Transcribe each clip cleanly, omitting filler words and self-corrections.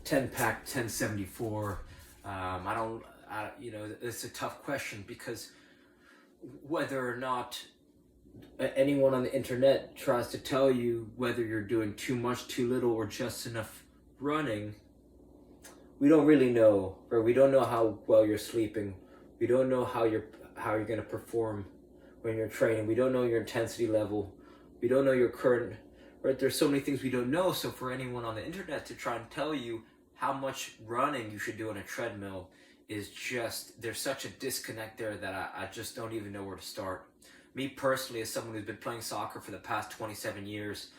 10 pack 1074. It's a tough question because whether or not anyone on the internet tries to tell you whether you're doing too much, too little, or just enough running, we don't really know, right? We don't know how well you're sleeping. We don't know how you're going to perform when you're training. We don't know your intensity level. We don't know your current, right? There's so many things we don't know. So for anyone on the internet to try and tell you how much running you should do on a treadmill is just, there's such a disconnect there that I just don't even know where to start. Me personally, as someone who's been playing soccer for the past 27 years,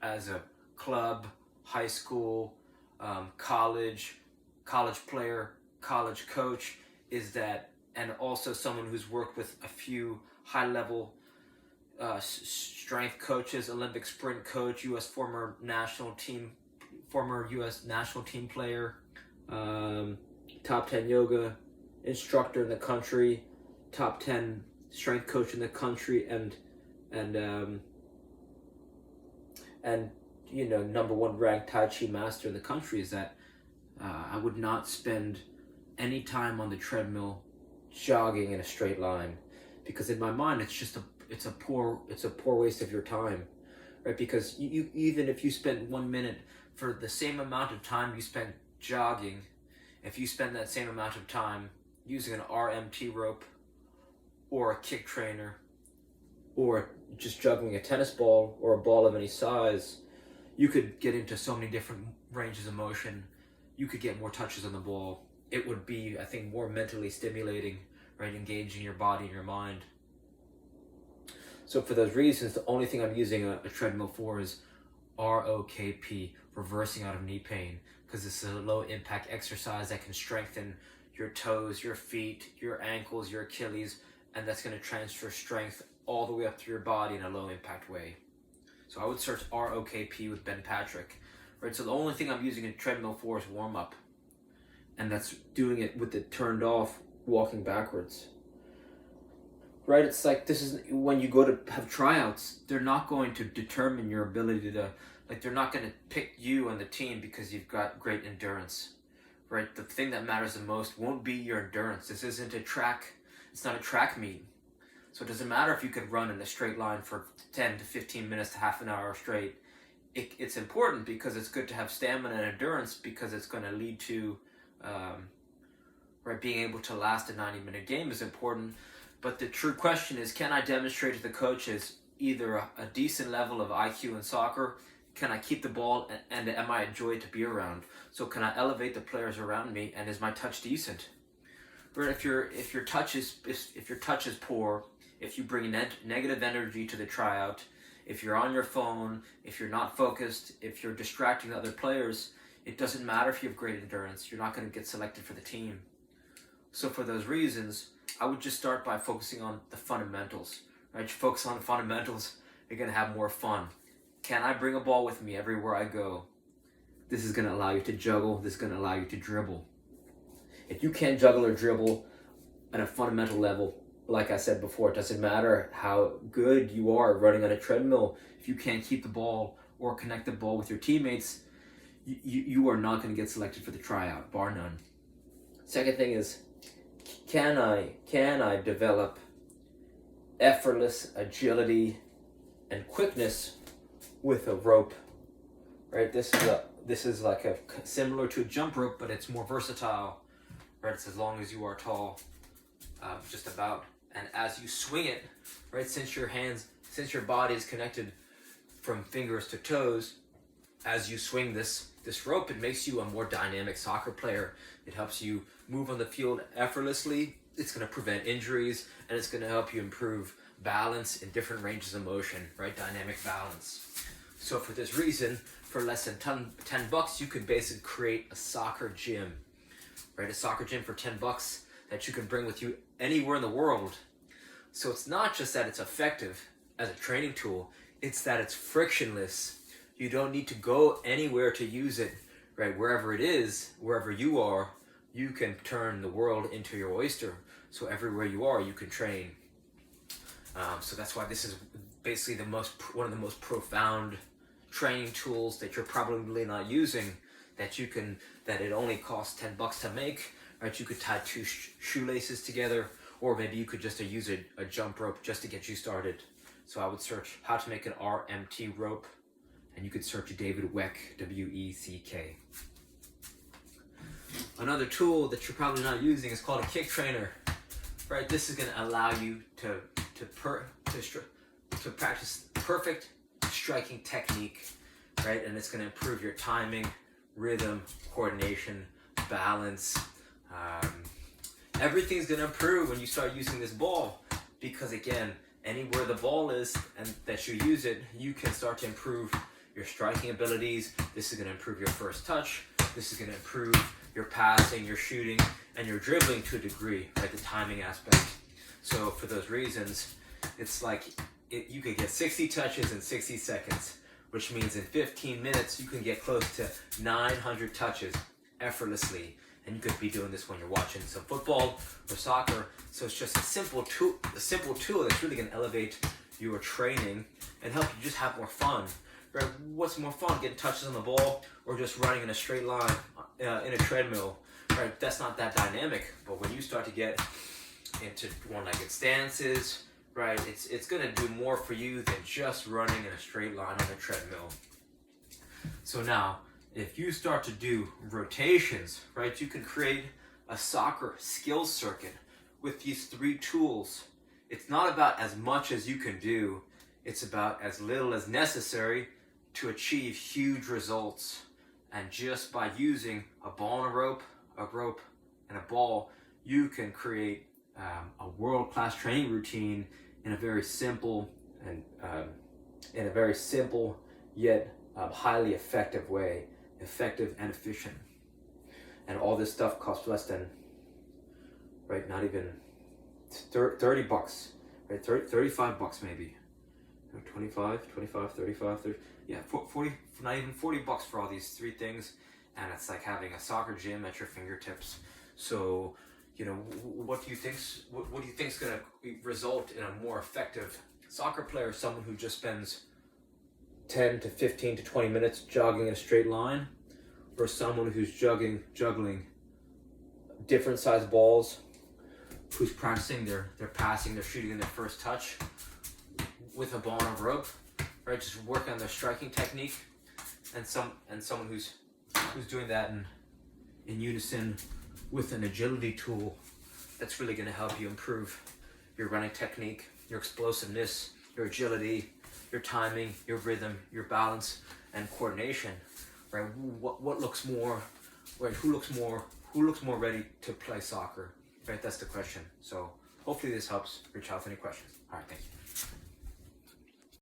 as a club, high school, college player, college coach, and also someone who's worked with a few high-level strength coaches, Olympic sprint coach, former U.S. national team player, top 10 yoga instructor in the country, top 10 strength coach in the country, and number one ranked Tai Chi master in the country, is that I would not spend any time on the treadmill jogging in a straight line, because in my mind it's a poor waste of your time, right? Because you even if you spend 1 minute for the same amount of time you spend jogging, if you spend that same amount of time using an RMT rope or a kick trainer or just juggling a tennis ball or a ball of any size, you could get into so many different ranges of motion. You could get more touches on the ball. It would be, I think, more mentally stimulating, right? Engaging your body and your mind. So for those reasons, the only thing I'm using a treadmill for is ROKP, reversing out of knee pain, because this is a low impact exercise that can strengthen your toes, your feet, your ankles, your Achilles, and that's going to transfer strength all the way up through your body in a low impact way. So I would search ROKP with Ben Patrick, right? So the only thing I'm using a treadmill for is warm up, and that's doing it with it turned off, walking backwards. Right? It's like, this is when you go to have tryouts, they're not going to determine your ability to, like, they're not going to pick you and the team because you've got great endurance, right? The thing that matters the most won't be your endurance. This isn't a track, it's not a track meet. So it doesn't matter if you could run in a straight line for 10 to 15 minutes to half an hour straight. It's important because it's good to have stamina and endurance, because it's going to lead to, right, being able to last a 90-minute game is important. But the true question is, can I demonstrate to the coaches either a decent level of IQ in soccer? Can I keep the ball, and am I a joy to be around? So can I elevate the players around me, and is my touch decent? But if your touch is poor, if you bring negative energy to the tryout, if you're on your phone, if you're not focused, if you're distracting other players, it doesn't matter if you have great endurance. You're not going to get selected for the team. So for those reasons, I would just start by focusing on the fundamentals, right? You focus on the fundamentals, you're going to have more fun. Can I bring a ball with me everywhere I go? This is going to allow you to juggle. This is going to allow you to dribble. If you can't juggle or dribble at a fundamental level, like I said before, it doesn't matter how good you are running on a treadmill. If you can't keep the ball or connect the ball with your teammates, you are not going to get selected for the tryout, bar none. Second thing is, can I develop effortless agility and quickness with a rope? Right, this is like similar to a jump rope, but it's more versatile. Right, it's as long as you are tall, just about. And as you swing it, right, since your body is connected from fingers to toes, as you swing this rope, it makes you a more dynamic soccer player. It helps you move on the field effortlessly. It's going to prevent injuries, and it's going to help you improve balance in different ranges of motion, right? Dynamic balance. So for this reason, for less than $10, you could basically create a soccer gym, right? A soccer gym for $10 that you can bring with you anywhere in the world. So it's not just that it's effective as a training tool, it's that it's frictionless. You don't need to go anywhere to use it, right? Wherever it is, wherever you are, you can turn the world into your oyster. So everywhere you are, you can train. So that's why this is basically one of the most profound training tools that you're probably not using, that it only costs $10 to make, right? You could tie two shoelaces together, or maybe you could just use a jump rope just to get you started. So I would search how to make an RMT rope, and you could search David Weck, W-E-C-K. Another tool that you're probably not using is called a kick trainer, right? This is going to allow you to practice perfect striking technique, right? And it's going to improve your timing, rhythm, coordination, balance. Everything's going to improve when you start using this ball, because again, anywhere the ball is and that you use it, you can start to improve your striking abilities. This is going to improve your first touch. This is going to improve your passing, your shooting, and your dribbling to a degree, right? The timing aspect. So for those reasons, it's like you could get 60 touches in 60 seconds, which means in 15 minutes you can get close to 900 touches effortlessly. And you could be doing this when you're watching some football or soccer. So it's just a simple tool that's really going to elevate your training and help you just have more fun. Right? What's more fun, getting touches on the ball or just running in a straight line in a treadmill? Right? That's not that dynamic. But when you start to get into one-legged stances, right, it's going to do more for you than just running in a straight line on a treadmill. So now, if you start to do rotations, right, you can create a soccer skills circuit with these 3 tools. It's not about as much as you can do, it's about as little as necessary to achieve huge results. And just by using a ball and a rope and a ball, you can create a world-class training routine in a very simple yet highly effective way. Effective and efficient. And all this stuff costs less than, right, not even $30, right, $35 maybe. 25, 35, 30, yeah, 40, not even $40 for all these 3 things. And it's like having a soccer gym at your fingertips. So, you know, what do you think's going to result in a more effective soccer player? Someone who just spends 10 to 15 to 20 minutes jogging in a straight line, or someone who's juggling different size balls, who's practicing their passing, their shooting, and their first touch with a ball and a rope, right? Just work on their striking technique, and someone who's doing that in unison with an agility tool that's really going to help you improve your running technique, your explosiveness, your agility, your timing, your rhythm, your balance, and coordination, right? What looks more, right? Who looks more ready to play soccer, right? That's the question. So hopefully this helps. Reach out with any questions. All right, thank you.